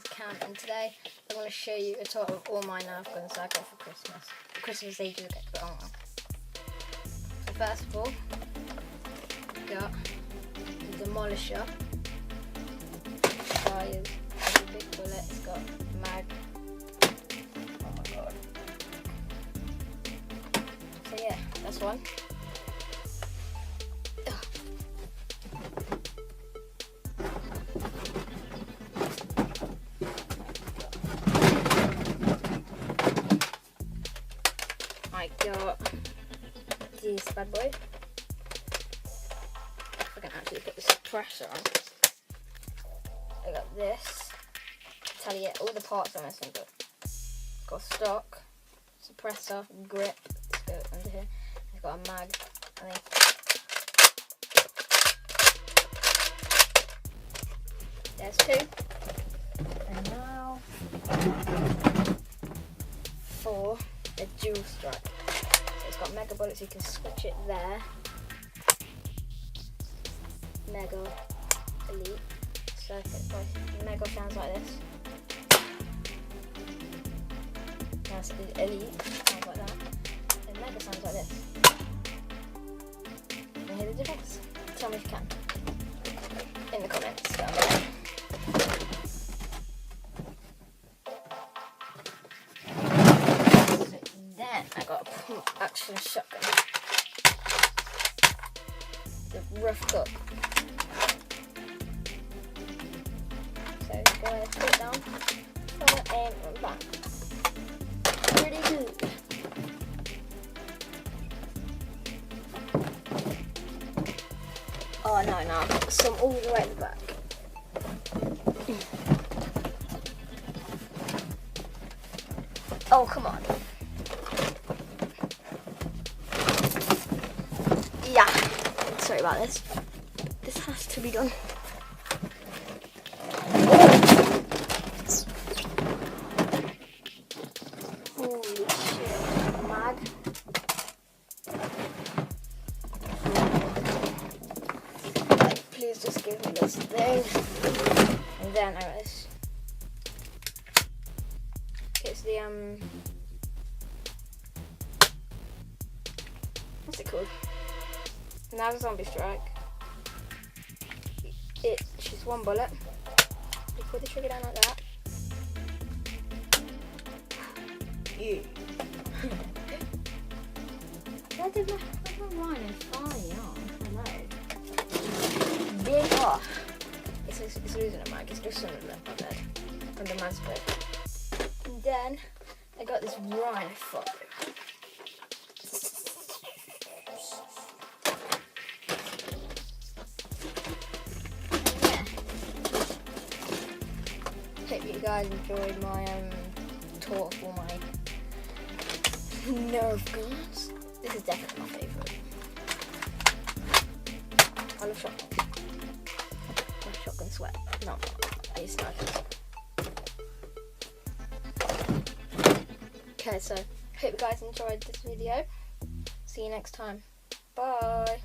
this can, and today I'm going to show you a tour of all my Nerf guns that I got for Christmas. Christmas ages ago, but oh well. So first of all, got the Demolisher. Fires, it's a big bullet, it's got mag. Oh my god. So yeah, that's one. I got this bad boy. I can actually put the suppressor on. I got this. Tell you all the parts are missing, but got stock, suppressor, grip. Let's go under here. I've got a mag. I think. There's two. And now for a dual strike. So it's got mega bullets, you can switch it there. Mega elite. Circuit boy. Mega sounds like this. That's elite, sounds like that. And mega sounds like this. Can you hear the difference? Tell me if you can. In the comments down below. Then I got a pump action shotgun. The rough cut. So go ahead, put it down, front, aim, and back. Pretty good. Oh no, I've got some all the way at the back. Oh, come on. Yeah, sorry about this. This has to be done. Holy shit, mag. Like, please just give me this thing. And then I was. It's the what's it called? Now the zombie strike. It's just one bullet. You put the trigger down like that. Yeah. Why did my line is falling on? I know. Big off. It's losing a mag. It's just under my bed. Under my bed. And then I got this rhino fucker. Hope you guys enjoyed my tour of all my Nerf guns. This is definitely my favourite. I love shotguns. My shotgun sweat. No, I use snipers. Okay, so hope you guys enjoyed this video. See you next time. Bye.